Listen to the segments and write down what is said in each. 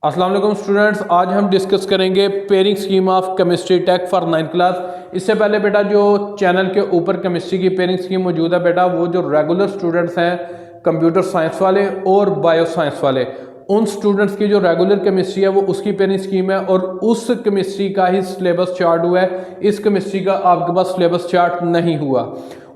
अस्सलाम वालेकुम स्टूडेंट्स, आज हम डिस्कस करेंगे pairing scheme of chemistry tech for 9th class. इससे पहले बेटा जो चैनल के ऊपर केमिस्ट्री की पेयरिंग स्कीम मौजूद है बेटा, वो जो रेगुलर स्टूडेंट्स हैं कंप्यूटर साइंस वाले और बायो साइंस वाले, उन स्टूडेंट्स की जो रेगुलर केमिस्ट्री है वो उसकी पेयरिंग स्कीम है और उस केमिस्ट्री का ही सिलेबस चार्ट हुआ है। इस केमिस्ट्री का आपके पास सिलेबस चार्ट नहीं हुआ,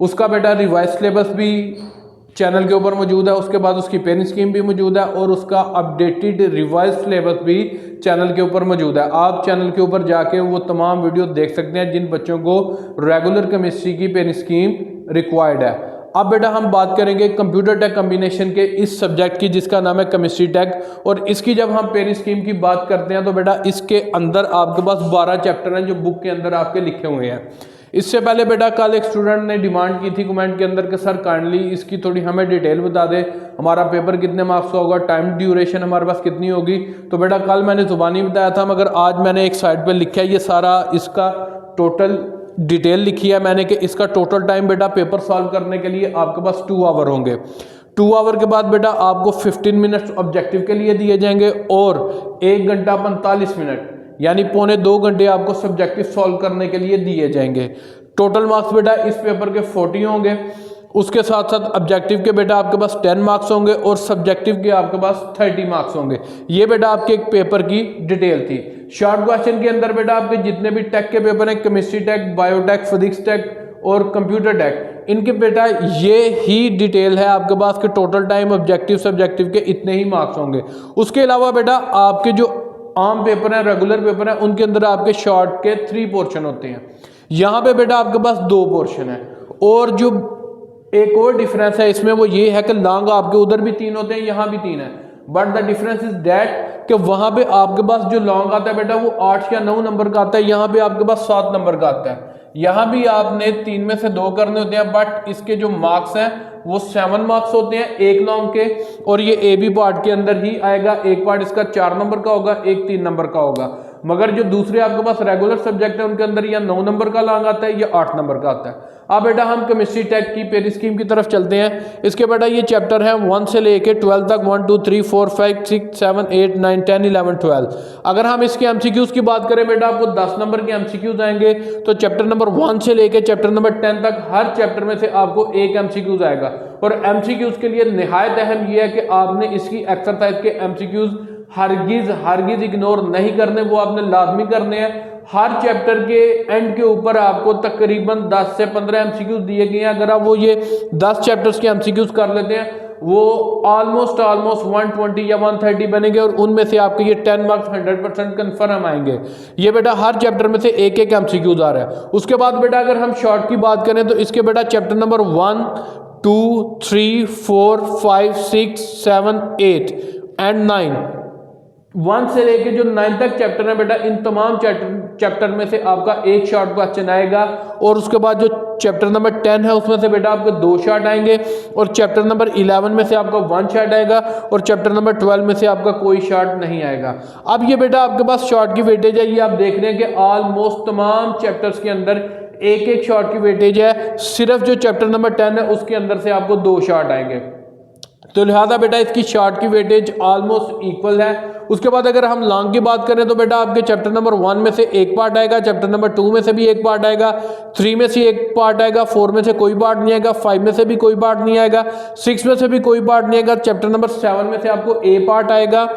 उसका बेटा रिवाइज सिलेबस भी चैनल के ऊपर मौजूद है। उसके बाद उसकी पेयरिंग स्कीम भी मौजूद है और उसका अपडेटेड रिवाइज सिलेबस भी चैनल के ऊपर मौजूद है। आप चैनल के ऊपर जाके वो तमाम वीडियो देख सकते हैं जिन बच्चों को रेगुलर केमिस्ट्री की पेयरिंग स्कीम रिक्वायर्ड है। अब बेटा हम बात करेंगे कंप्यूटर टेक कॉम्बिनेशन के इस सब्जेक्ट की जिसका नाम है केमिस्ट्री टेक, और इसकी जब हम पेयरिंग स्कीम की बात करते हैं तो बेटा इसके अंदर आपके पास 12 चैप्टर हैं जो बुक के अंदर आपके लिखे हुए हैं। इससे पहले बेटा कल एक स्टूडेंट ने डिमांड की थी कमेंट के अंदर कि सर काइंडली इसकी थोड़ी हमें डिटेल बता दे, हमारा पेपर कितने मार्क्स का होगा, टाइम ड्यूरेशन हमारे पास कितनी होगी। तो बेटा कल मैंने जुबानी बताया था, मगर आज मैंने एक साइड पे लिखा है ये सारा इसका टोटल डिटेल लिखी है मैंने कि इसका टोटल टाइम बेटा पेपर सॉल्व करने के लिए आपके पास 2 आवर होंगे। 2 आवर के बाद बेटा आपको 15 मिनट्स ऑब्जेक्टिव के लिए दिए जाएंगे और 1 घंटा 45 मिनट यानी पौने 2 घंटे आपको सब्जेक्टिव सॉल्व करने के लिए दिए जाएंगे। टोटल मार्क्स बेटा इस पेपर के 40 होंगे। उसके साथ साथ ऑब्जेक्टिव के बेटा आपके पास 10 मार्क्स होंगे और सब्जेक्टिव के आपके पास 30 मार्क्स होंगे। ये बेटा आपके एक पेपर की डिटेल थी। शॉर्ट क्वेश्चन के अंदर बेटा आपके जितने भी टेक के पेपर हैं, chemistry tech, biotech, physics tech और कंप्यूटर टेक, इनके बेटा ये ही डिटेल है आपके पास कि टोटल टाइम ऑब्जेक्टिव सब्जेक्टिव के इतने ही मार्क्स होंगे। उसके अलावा बेटा आपके जो आम पेपर हैं, रेगुलर पेपर हैं, उनके अंदर आपके शॉर्ट के 3 पोर्शन होते हैं। यहाँ पे बेटा आपके पास 2 पोर्शन है और जो एक और डिफरेंस है इसमें वो ये है कि लॉन्ग आपके उधर भी 3 होते हैं, यहाँ भी 3 है। But the difference is that कि वहाँ पे आपके पास जो लॉन्ग आता है बेटा वो 8 या 9 नंबर का आता है, यहाँ पे आपके पास 7 नंबर का आता है। यहाँ भी आपने 3 में से 2 करने होते हैं, बट इसके जो मार्क्स हैं वो 7 मार्क्स होते हैं एक लॉन्ग के, और ये ए बी पार्ट के अंदर ही आएगा। एक पार्ट इसका 4 नंबर का होगा, एक 3 नंबर का होगा। मगर जो दूसरे आपके पास रेगुलर सब्जेक्ट है उनके अंदर या 9 नंबर का लॉन्ग आता है या 8 नंबर का आता है। अब बेटा हम केमिस्ट्री टेक की पेयरिंग स्कीम की तरफ चलते हैं। इसके बेटा ये चैप्टर है 1 से लेके 12 तक, 1 2 3 4 5 6 7 8 9 10 11 12। अगर हम इसके एमसीक्यूज की बात करें बेटा आपको 10 नंबर के एमसीक्यूज आएंगे। तो चैप्टर नंबर 1 से लेके चैप्टर नंबर 10 तक हर चैप्टर में से आपको एक एमसीक्यूज आएगा। और एमसीक्यूज के लिए निहायत अहम यह है कि आपने इसकी एक्सरसाइज के एमसीक्यूज हरगिज इग्नोर नहीं करने, वो आपने लाजमी करने हैं। हर चैप्टर के एंड के ऊपर आपको तकरीबन 10 से 15 एमसीक्यूज दिए गए हैं। अगर आप वो ये 10 चैप्टर्स के एमसीक्यूज कर लेते हैं वो ऑलमोस्ट 120 या 130 बनेंगे और उनमें से आपके ये 10 मार्क्स 100% कन्फर्म आएंगे। ये बेटा हर चैप्टर में से एक एक एमसीक्यूज आ रहा है। उसके बाद बेटा अगर हम शॉर्ट की बात करें तो इसके बेटा चैप्टर नंबर 1 2 3 4 5 6 7 8 एंड 9, 1 से लेके जो 9 तक चैप्टर है बेटा, इन तमाम चैप्टर में से आपका एक शॉर्ट क्वेश्चन आएगा। और उसके बाद जो चैप्टर नंबर 10 है उसमें से बेटा आपके 2 शॉर्ट आएंगे और चैप्टर नंबर 11 में से आपका 1 शॉर्ट आएगा और चैप्टर नंबर 12 में से आपका कोई शॉर्ट नहीं आएगा। अब ये बेटा आपके पास शॉर्ट की वेटेज है, ये आप देख रहे हैं कि ऑलमोस्ट तमाम चैप्टर्स के अंदर एक एक शॉर्ट की वेटेज है। सिर्फ जो चैप्टर नंबर 10 है उसके अंदर से आपको 2 शॉर्ट आएंगे, तो लिहाजा बेटा इसकी शॉर्ट की वेटेज ऑलमोस्ट इक्वल है। उसके बाद अगर हम लॉन्ग की बात करें तो बेटा आपके चैप्टर नंबर 1 में से एक पार्ट आएगा, चैप्टर नंबर 2 में से भी एक पार्ट आएगा, 3 में से एक पार्ट आएगा, 4 में से कोई पार्ट नहीं आएगा, 5 में से भी कोई पार्ट नहीं आएगा, 6 में से भी कोई पार्ट नहीं आएगा, चैप्टर नंबर 7 में से आपको ए पार्ट आएगा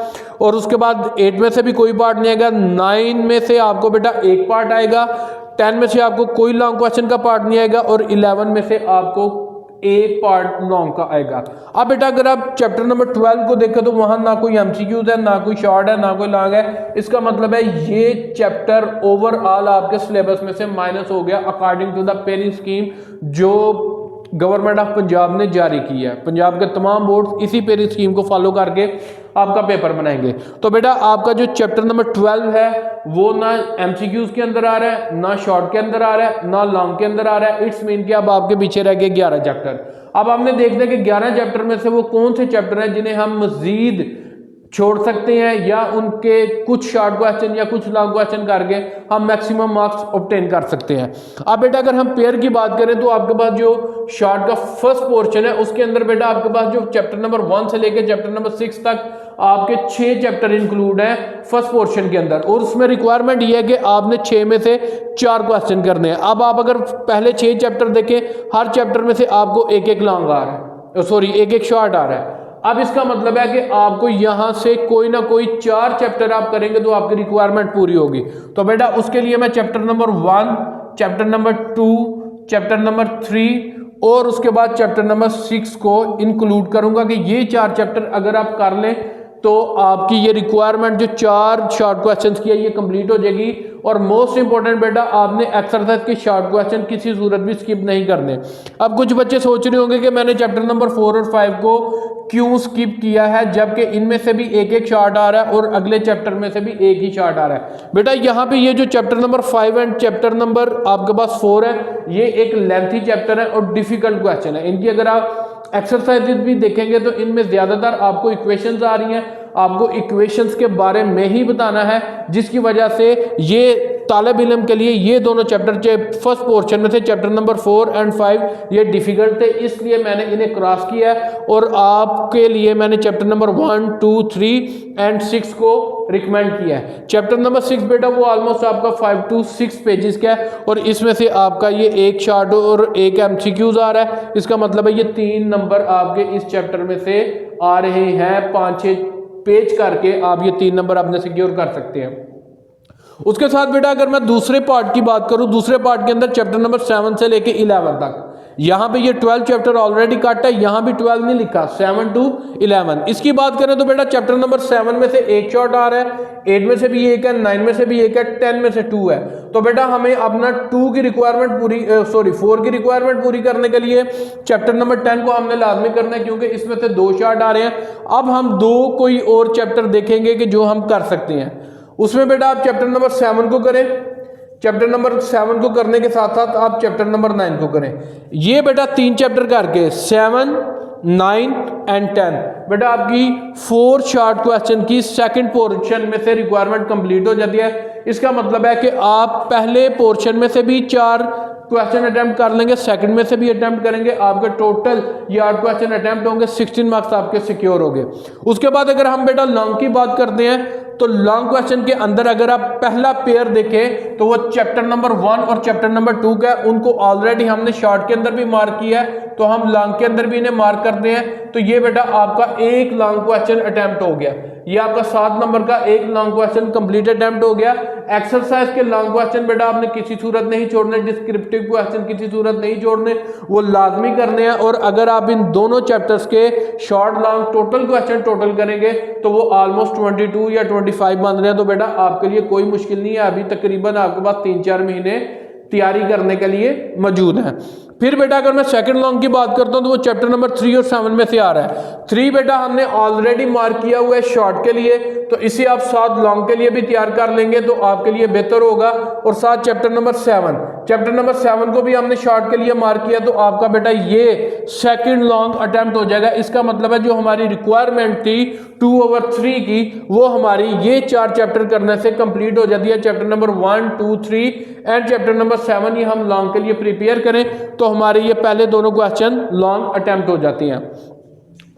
और उसके बाद 8 में से भी कोई पार्ट नहीं आएगा, 9 में से आपको बेटा एक पार्ट आएगा, 10 में से आपको कोई लॉन्ग क्वेश्चन का पार्ट नहीं आएगा और 11 में से आपको एक पार्ट लॉन्ग का आएगा। अब बेटा अगर आप चैप्टर नंबर 12 को देखें तो वहां ना कोई एमसीक्यूज है, ना कोई शॉर्ट है, ना कोई लॉन्ग है। इसका मतलब है ये चैप्टर ओवरऑल आपके सिलेबस में से माइनस हो गया according to the pairing scheme जो गवर्नमेंट ऑफ पंजाब ने जारी की है। पंजाब के तमाम बोर्ड इसी पेयरिंग स्कीम को फॉलो करके आपका पेपर बनाएंगे। तो बेटा आपका जो चैप्टर नंबर 12 है वो ना एमसीक्यूज के अंदर आ रहा है, ना शॉर्ट के अंदर आ रहा है, ना लॉन्ग के अंदर आ रहा है। इट्स मीन कि अब आपके पीछे रह गए 11 चैप्टर। अब हमने देखते हैं कि 11 चैप्टर में से वो कौन से चैप्टर हैं जिन्हें हम मजीद छोड़ सकते हैं या उनके कुछ शॉर्ट क्वेश्चन या कुछ लॉन्ग क्वेश्चन करके हम मैक्सिमम मार्क्स ऑब्टेन कर सकते हैं। अब बेटा अगर हम पेयर की बात करें तो आपके पास जो शॉर्ट का फर्स्ट पोर्शन है उसके अंदर बेटा आपके पास जो चैप्टर नंबर 1 से लेकर चैप्टर नंबर 6 तक आपके 6 चैप्टर इंक्लूड हैं फर्स्ट पोर्शन के अंदर, और उसमें रिक्वायरमेंट ये है कि आपने 6 में से 4 क्वेश्चन करने हैं। अब आप अगर पहले 6 चैप्टर देखें, हर चैप्टर में से आपको एक एक लॉन्ग आ रहा है, सॉरी एक एक शॉर्ट आ रहा है। अब इसका मतलब है कि आपको यहां से कोई ना कोई 4 चैप्टर आप करेंगे तो आपकी रिक्वायरमेंट पूरी होगी। तो बेटा उसके लिए मैं chapter number 1, chapter number 2, chapter number 3 और उसके बाद चैप्टर नंबर 6 को इंक्लूड करूंगा कि ये 4 चैप्टर अगर आप कर लें तो आपकी ये रिक्वायरमेंट जो 4 शॉर्ट क्वेश्चंस की है ये कंप्लीट हो जाएगी। और मोस्ट इंपॉर्टेंट बेटा, आपने एक्सरसाइज के शॉर्ट क्वेश्चन किसी सूरत भी स्किप नहीं करने। अब कुछ बच्चे सोच रहे होंगे कि मैंने चैप्टर नंबर 4 और 5 को क्यों स्किप किया है जबकि इनमें से भी एक एक शॉर्ट आ रहा है और अगले चैप्टर में से भी एक ही शॉर्ट आ रहा है। बेटा यहाँ पे ये जो chapter number 5 and chapter number आपके पास 4 है, ये एक लेंथी चैप्टर है और डिफिकल्ट क्वेश्चन है। इनकी अगर आप एक्सरसाइजेज भी देखेंगे तो इनमें ज्यादातर आपको इक्वेशंस आ रही हैं, आपको इक्वेशंस के बारे में ही बताना है, जिसकी वजह से ये तालिब इल्म के लिए ये दोनों चैप्टर फर्स्ट पोर्शन में थे, चैप्टर नंबर 4 एंड 5 ये डिफिकल्ट थे, इसलिए मैंने इन्हें क्रॉस किया है और आपके लिए मैंने चैप्टर नंबर 1, 2, 3 एंड 6 को रिकमेंड किया है। चैप्टर नंबर 6 बेटा वो ऑलमोस्ट आपका 5 to 6 पेजेस का है और इसमें से आपका ये एक शॉर्ट और एक MCQs आ रहा है। इसका मतलब है ये 3 नंबर आपके इस चैप्टर में से आ रहे हैं, 5-6 पेज करके आप ये 3 नंबर अपने सिक्योर कर सकते हैं। उसके साथ बेटा अगर मैं दूसरे पार्ट की बात करूं, दूसरे पार्ट के अंदर चैप्टर नंबर 7 से लेके 11 तक, यहां पे ये 12 चैप्टर ऑलरेडी कट है, यहां भी 12 नहीं लिखा, 7 to 11। इसकी बात करें तो बेटा चैप्टर नंबर 7 में से एक शॉर्ट आ रहा है, 8 में से भी एक है, 9 में से भी एक है, 10 में से 2 है। तो बेटा हमें अपना 2 की रिक्वायरमेंट पूरी 4 की रिक्वायरमेंट पूरी करने के लिए चैप्टर नंबर 10 को हमने लाजमी करना है, क्योंकि इसमें से 2 शॉर्ट आ रहे हैं। अब हम 2 कोई और चैप्टर देखेंगे कि जो हम कर सकते हैं। उसमें बेटा आप चैप्टर नंबर 7 को करें, चैप्टर नंबर 7 को करने के साथ साथ आप चैप्टर नंबर 9 को करें। ये बेटा 3 चैप्टर करके 7, 9 एंड 10 बेटा आपकी 4 शॉर्ट क्वेश्चन की सेकंड पोर्शन में से रिक्वायरमेंट कंप्लीट हो जाती है। इसका मतलब है कि आप पहले पोर्शन में से भी 4 क्वेश्चन अटेम्प्ट कर लेंगे, सेकंड में से भी अटेम्प्ट करेंगे, आपके टोटल ये 8 क्वेश्चन अटेम्प्ट होंगे, 16 मार्क्स आपके सिक्योर हो गए। उसके बाद अगर हम बेटा लॉन्ग की बात करते हैं तो लॉन्ग क्वेश्चन के अंदर अगर आप पहला पेयर देखें तो वो चैप्टर नंबर 1 और चैप्टर नंबर 2 का है, उनको ऑलरेडी हमने शॉर्ट के अंदर भी मार्क किया है, तो हम लॉन्ग के अंदर भी इन्हें मार्क करते हैं। तो ये बेटा आपका एक लॉन्ग क्वेश्चन अटेम्प्ट हो गया, ये आपका 7 नंबर का एक लॉन्ग क्वेश्चन कंप्लीट अटेम्प्ट हो गया। एक्सरसाइज के लॉन्ग क्वेश्चन बेटा आपने किसी सूरत नहीं छोड़ने, डिस्क्रिप्टिव क्वेश्चन किसी सूरत नहीं छोड़ने, वो लाजमी करने हैं। और अगर आप इन दोनों चैप्टर्स के short long total question total करेंगे तो वो ऑलमोस्ट 22 या 25 बन रहे हैं। तो बेटा आपके लिए कोई मुश्किल नहीं है, अभी तकरीबन आपके पास 3-4 महीने तैयारी करने के लिए मौजूद है। फिर बेटा अगर मैं सेकंड लॉन्ग की बात करता हूं तो वो चैप्टर नंबर 3 और 7 में से आ रहा है। 3 बेटा हमने ऑलरेडी मार्क किया हुआ है शॉर्ट के लिए, तो इसे आप 7 लॉन्ग के लिए भी तैयार कर लेंगे तो आपके लिए बेहतर होगा। और साथ चैप्टर नंबर 7 को भी हमने शॉर्ट के लिए मार्क किया, तो आपका बेटा ये सेकंड लॉन्ग अटेम्प्ट हो जाएगा। इसका मतलब है जो हमारी रिक्वायरमेंट थी 2/3 की, वो हमारी ये 4 चैप्टर करने से कंप्लीट हो जाती है। Chapter number 1, 2, 3 and chapter number 7 ये हम लॉन्ग के लिए प्रिपेयर करें तो हमारे ये पहले दोनों क्वेश्चन लॉन्ग अटेम्प्ट हो जाती हैं।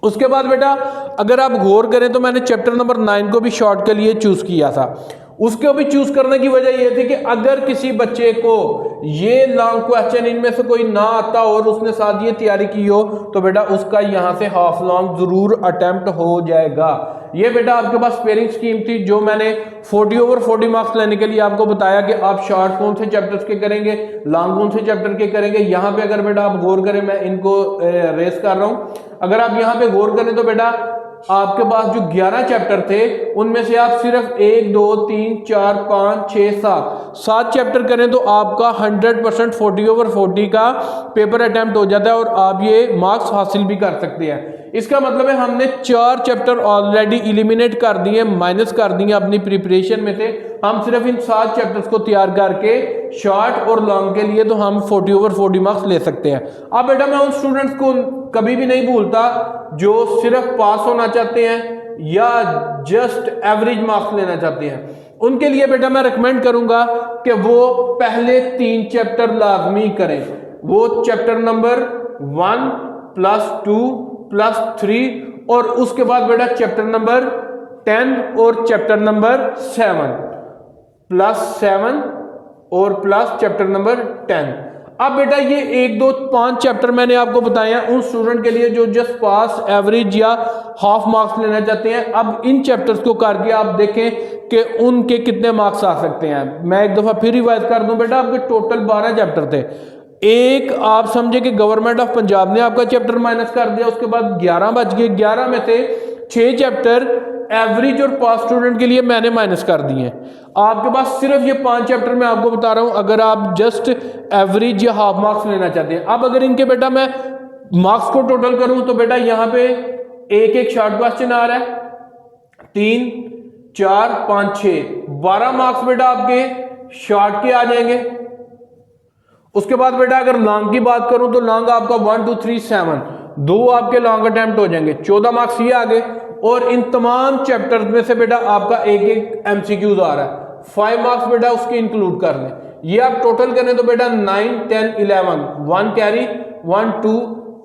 उसके बाद बेटा अगर आप गौर करें तो मैंने चैप्टर नंबर 9 को भी शॉर्ट के लिए चूज किया था। उसको भी चूज करने की वजह यह थी कि अगर किसी बच्चे को ये लॉन्ग क्वेश्चन इनमें से कोई ना आता और उसने साथ ये तैयारी की हो तो बेटा उसका यहां से हाफ लॉन्ग जरूर अटेम्प्ट हो जाएगा। ये बेटा आपके पास पेयरिंग स्कीम थी जो मैंने 40/40 मार्क्स लेने के लिए आपको बताया कि आप शॉर्ट कौन से चैप्टर्स के करेंगे, लॉन्ग कौन से चैप्टर के करेंगे। यहाँ पे अगर बेटा आप गौर करें, मैं इनको रेस कर रहा हूँ, अगर आप यहाँ पे गौर करें तो बेटा आपके पास जो 11 चैप्टर थे उनमें से आप सिर्फ 1, 2, 3, 4, 5, 6, 7 चैप्टर करें तो आपका 100% 40/40 का पेपर अटेम्प्ट हो जाता है और आप ये मार्क्स हासिल भी कर सकते हैं। इसका मतलब है हमने 4 चैप्टर ऑलरेडी इलिमिनेट कर दिए, माइनस कर दिए अपनी प्रिपरेशन में से। हम सिर्फ इन 7 चैप्टर्स को तैयार करके शॉर्ट और लॉन्ग के लिए तो हम 40/40 मार्क्स ले सकते हैं। अब बेटा मैं उन स्टूडेंट्स को कभी भी नहीं भूलता जो सिर्फ पास होना चाहते हैं या जस्ट एवरेज मार्क्स लेना चाहते हैं। उनके लिए बेटा मैं रिकमेंड करूंगा कि वो पहले 3 चैप्टर लाजमी करें। वो चैप्टर नंबर 1 + 2 + 3 और उसके बाद बेटा चैप्टर नंबर 10 और चैप्टर नंबर 7 +7 और प्लस चैप्टर नंबर 10। अब बेटा ये 1 2 5 चैप्टर मैंने आपको बताए हैं उन स्टूडेंट के लिए जो जस्ट पास, एवरेज या हाफ मार्क्स लेना चाहते हैं। अब इन चैप्टर्स को करके आप देखें कि उनके कितने मार्क्स आ सकते हैं। मैं एक दफा फिर रिवाइज कर दूं बेटा, आपके टोटल 12 चैप्टर थे। एक आप समझे कि गवर्नमेंट ऑफ पंजाब ने आपका चैप्टर माइनस कर दिया, उसके बाद 11 बच गए। 11 में से 6 चैप्टर एवरेज और पास स्टूडेंट के लिए मैंने माइनस कर दिए। आपके पास सिर्फ ये 5 चैप्टर मैं आपको बता रहा हूं अगर आप जस्ट एवरेज या हाफ मार्क्स लेना चाहते हैं। अब अगर इनके बेटा मैं मार्क्स को टोटल करूं तो बेटा यहां पे एक शॉर्ट क्वेश्चन आ रहा है, 3 4 5 6 12 मार्क्स बेटा आपके शॉर्ट के आ जाएंगे। उसके बाद बेटा अगर लॉन्ग की बात करूं तो लॉन्ग आपका 1 2 3 7 2 आपके लॉन्ग अटेम्प्ट हो जाएंगे, 14 मार्क्स ये आ गए। और इन तमाम चैप्टर्स में से बेटा आपका एक एमसीक्यूज आ रहा है, 5 मार्क्स बेटा उसके इंक्लूड कर लें। ये आप टोटल करें तो बेटा 9 10 11 1 कैरी 1 2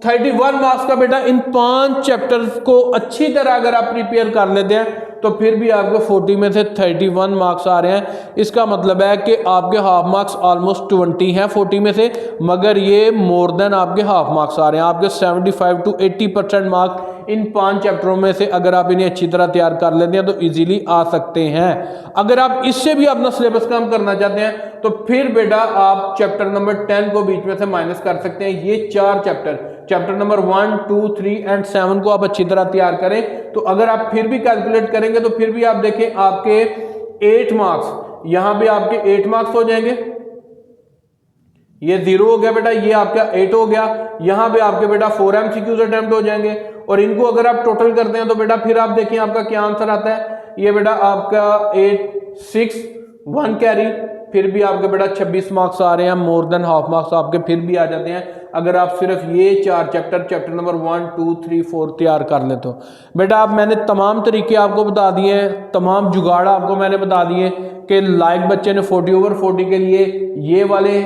31 मार्क्स का बेटा इन 5 चैप्टर्स को अच्छी तरह अगर आप प्रिपेयर कर लेते हैं तो फिर भी आपके 40 में से 31 मार्क्स आ रहे हैं। इसका मतलब है कि आपके हाफ मार्क्स ऑलमोस्ट 20 हैं 40 में से, मगर ये मोर देन आपके हाफ मार्क्स आ रहे हैं। आपके 75 to 80% मार्क्स इन 5 चैप्टरों में से अगर आप इन्हें अच्छी तरह तैयार कर लेते हैं तो इजीली आ सकते हैं। अगर आप इससे भी अपना सिलेबस कम करना चाहते हैं तो फिर बेटा आप चैप्टर नंबर 10 को बीच में से माइनस कर सकते हैं। ये 4 चैप्टर नंबर 1 2 3 एंड 7 को आप अच्छी तरह तैयार करें तो अगर आप फिर भी कैलकुलेट करेंगे तो फिर भी आप देखें आपके 8 मार्क्स, यहां पे आपके 8 मार्क्स हो जाएंगे। ये 0 हो गया बेटा, ये आपका 8 हो गया। यहां पे आपके बेटा 4 एमसीक्यूज अटेम्प्ट हो जाएंगे और इनको अगर आप टोटल करते हैं तो बेटा फिर आप देखें आपका क्या आंसर आता है। ये बेटा आपका 8 6 1 कैरी, फिर भी आपके बेटा 26 मार्क्स आ रहे हैं, मोर देन हाफ मार्क्स आपके फिर भी आ जाते हैं अगर आप सिर्फ ये 4 चैप्टर नंबर 1 2 3 4 तैयार कर ले तो। बेटा आप मैंने तमाम तरीके आपको बता दिए हैं, तमाम जुगाड़ आपको मैंने बता दिए कि लाइक बच्चे ने 40/40 के लिए ये वाले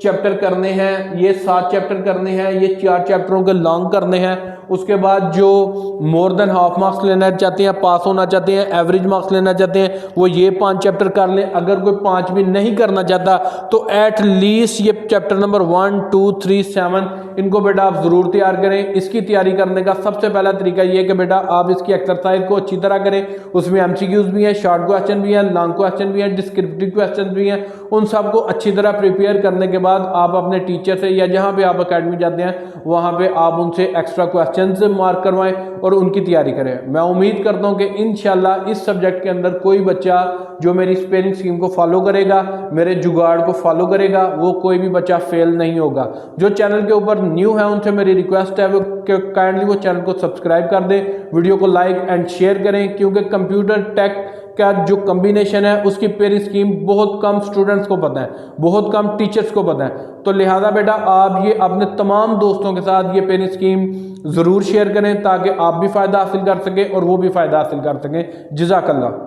चैप्टर करने हैं, ये 7 चैप्टर करने हैं, ये 4 चैप्टरों के लॉन्ग करने हैं। उसके बाद जो मोर देन हाफ मार्क्स लेना चाहते हैं, पास होना चाहते हैं, एवरेज मार्क्स लेना चाहते हैं, वो ये 5 चैप्टर कर लें। अगर कोई 5 भी नहीं करना चाहता तो एट लीस्ट ये चैप्टर नंबर 1 2 3 7 इनको बेटा आप जरूर तैयार करें। इसकी तैयारी करने का सबसे पहला तरीका ये कि बेटा आप इसकी एक्सरसाइज को अच्छी तरह करें। उसमें एमसीक्यूज भी हैं, शॉर्ट क्वेश्चन भी हैं, लॉन्ग क्वेश्चन भी हैं, डिस्क्रिप्टिव क्वेश्चन भी हैं। उन सबको अच्छी तरह प्रिपेयर करने के बाद आप अपने टीचर से या जहां पे आप एकेडमी जाते हैं वहां पे आप उनसे एक्स्ट्रा क्वेश्चंस मार्क करवाएं और उनकी तैयारी करें। मैं उम्मीद करता हूं कि इंशाल्लाह इस सब्जेक्ट के अंदर कोई बच्चा जो मेरी स्पेलिंग स्कीम को फॉलो करेगा, मेरे जुगाड़ को फॉलो करेगा, वो कोई भी बच्चा फेल नहीं होगा। जो चैनल के ऊपर न्यू है उनसे मेरी रिक्वेस्ट है वो काइंडली वो चैनल को सब्सक्राइब कर दें, वीडियो को लाइक एंड शेयर करें, क्योंकि कंप्यूटर टेक का जो कॉम्बिनेशन है उसकी पेयरिंग स्कीम बहुत कम स्टूडेंट्स को पता है, बहुत कम टीचर्स को पता है। तो लिहाजा बेटा आप ये अपने तमाम दोस्तों के साथ ये पेयरिंग स्कीम ज़रूर शेयर करें ताकि आप भी फ़ायदा हासिल कर सकें और वो भी फ़ायदा हासिल कर सकें। जज़ाकल्लाह।